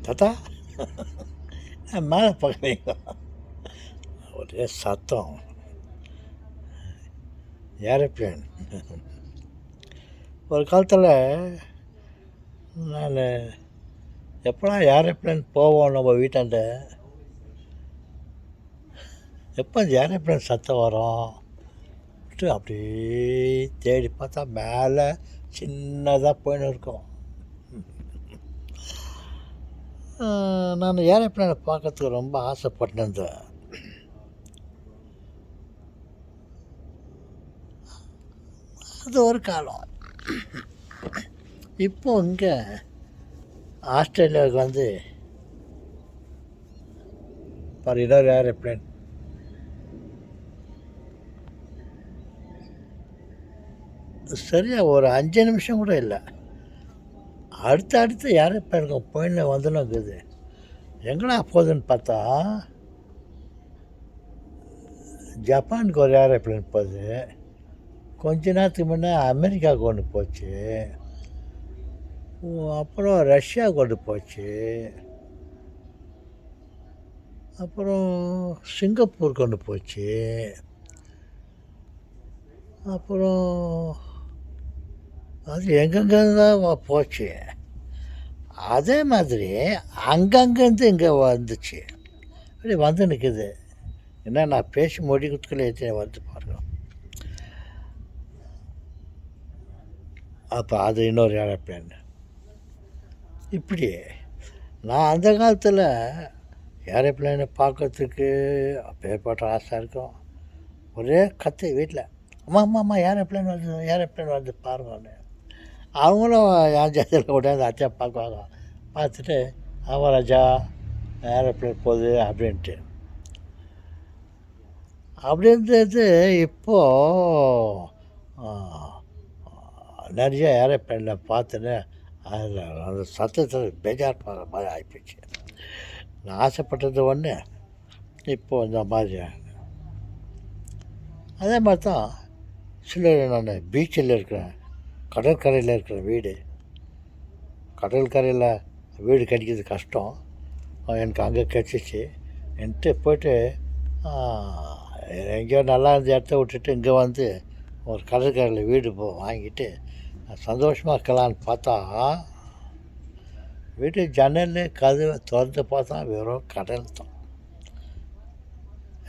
தாத்தா மேலே பார்க்குறீங்களா? ஒரே சத்தம், ஏரோப்ளேன். ஒரு காலத்தில் நான் எப்போலாம் ஏரோப்ளேன் போவோம் நம்ம வீட்டாண்ட, எப்போ அந்த ஏரோப்ளேன் சத்தம் வரும் அப்படியே தேடி பார்த்தா மேலே சின்னதாக போயின்னு இருக்கும். நான் ஏரோப்ளேனை பார்க்கறதுக்கு ரொம்ப ஆசைப்பட்டிருந்தேன். அது ஒரு காலம். இப்போ இங்கே ஆஸ்திரேலியாவுக்கு வந்து பாரு, இன்னொரு ஏரோப்ளேன். சரியாக ஒரு 5 நிமிஷம் கூட இல்லை, அடுத்து ஏரோப்ளேனுக்கு போயின்னு வந்துன்னு இருக்குது. எங்கடா போகுதுன்னு பார்த்தா ஜப்பானுக்கு ஒரு ஏரோப்ளேன் போகுது, கொஞ்ச நேரத்துக்கு முன்னே அமெரிக்காவுக்கு ஒன்று போச்சு, அப்புறம் ரஷ்யாவுக்கு ஒன்று போச்சு, அப்புறம் சிங்கப்பூருக்கு ஒன்று போச்சு, அப்புறம் அது எங்கெங்கேருந்து தான் போச்சு. அதே மாதிரி அங்கங்கேருந்து இங்கே வந்துச்சு, அப்படி வந்து நிற்குது. என்ன நான் பேசி முடிக்கிறதுக்குள்ளே எத்தனை வந்து பாருங்க. அப்போ அது இன்னொரு ஏரோப்ளேன். இப்படி நான் அந்த காலத்தில் ஏரோப்ளேனை பார்க்கறதுக்கு அப்பேற்பட்ட ஆசை இருக்கும். ஒரே கற்று வீட்டில், அம்மா ஏரோப்ளேன் வருது பாருங்கன்னு. அவங்களும் என் ஜாதியில் கொண்டாந்து அச்சா பார்க்குவாங்க. பார்த்துட்டு ஆமாம் ராஜா ஏரோப்ளேன் போகுது அப்படின்ட்டு. அப்படி இருந்தது. இப்போது நிறைய ஏரோப்ளேனில் பார்த்துன்னு அதில் அந்த சத்தத்தில் பேஜார் பண்ணுற மாதிரி ஆகிப்போச்சு. நான் ஆசைப்பட்டது ஒன்று, இப்போது இந்த மாதிரி. அதே மாதிரி தான் சில நான் பீச்சில் இருக்கிறேன், கடற்கரையில் இருக்கிற வீடு. கடற்கரையில் வீடு கிடைக்கிறது கஷ்டம், எனக்கு அங்கே கிடச்சிச்சு. என்கிட்ட போய்ட்டு எங்கேயோ நல்லா இருந்த இடத்த விட்டுட்டு இங்கே வந்து ஒரு கடற்கரையில் வீடு வாங்கிட்டு சந்தோஷமாக இருக்கலான்னு பார்த்தா, வீட்டு ஜன்னல் கதவை திறந்து பார்த்தா வெறும் கடல் தான்.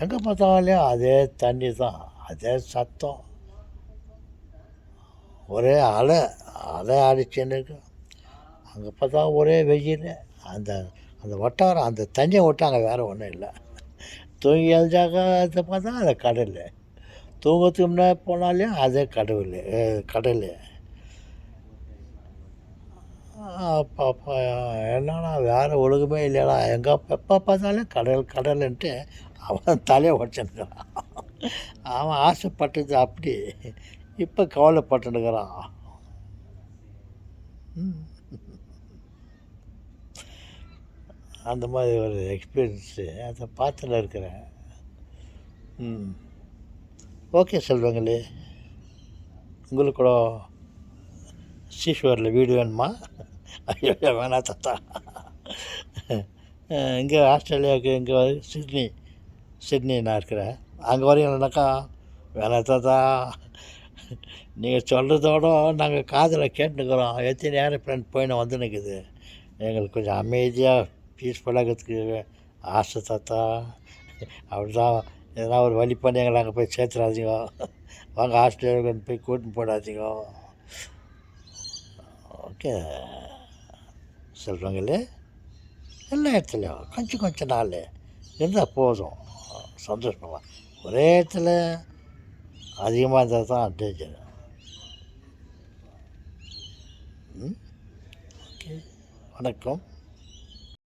எங்கே பார்த்தாலும் அதே தண்ணி தான், அதே சத்தம், ஒரே அலை அடிச்சுன்னு இருக்கு. அங்கே பார்த்தா ஒரே வெயில். அந்த அந்த வட்டாரம், அந்த தண்ணியை விட்டு அங்கே வேறு ஒன்றும் இல்லை. தூங்கி எழுந்தாக்க அதை பார்த்தா அது கடல், தூங்கத்துக்கு முன்னாடி போனாலையும் அதே கடல். அப்போ என்னன்னா வேறு ஒழுங்குமே இல்லைடா, எங்கே எப்போ பார்த்தாலும் கடலுன்ட்டு அவன் தலையை உடச்சுன்னுக்கிறான். அவன் ஆசைப்பட்டது அப்படி, இப்போ கவலைப்பட்டுனுக்கிறான். அந்த மாதிரி ஒரு எக்ஸ்பீரியன்ஸு அதை பார்த்துன்னு இருக்கிறேன். ஓகே செல்வங்களே, உங்களுக்கு கூட சீஸ்வரில் வீடு வேணுமா? ஐயோ வேணா தாத்தா. இங்கே ஆஸ்திரேலியாவுக்கு இங்கே சிட்னி நான் இருக்கிறேன், அங்கே வரீங்கன்னாக்கா வேணா தாத்தா. நீங்கள் சொல்கிறதோட நாங்கள் காதில் கேட்டுக்கிறோம். எத்தனை ஏரோப்ளேன் போயின்னு வந்து நிற்குது. எங்களுக்கு கொஞ்சம் அமைதியாக பீஸ்ஃபுல்லாக இருக்கிறதுக்கு ஆசை தாத்தா. அப்படிதான் எதனா ஒரு வழி பண்ணி எங்களை அங்கே போய் சேர்த்துறாதீங்க. வாங்க ஆஸ்திரேலியாவுக்கு போய் கூட்டின்னு போடாதீங்க. ஓகே சொல்கிறாங்களே, எல்லா இடத்துலையும் கொஞ்சம் நாள் இருந்தால் போதும், சந்தோஷமாக. ஒரே இடத்துல அதிகமாக இருந்தால் தான் டேஞ்சர். ஓகே, வணக்கம்.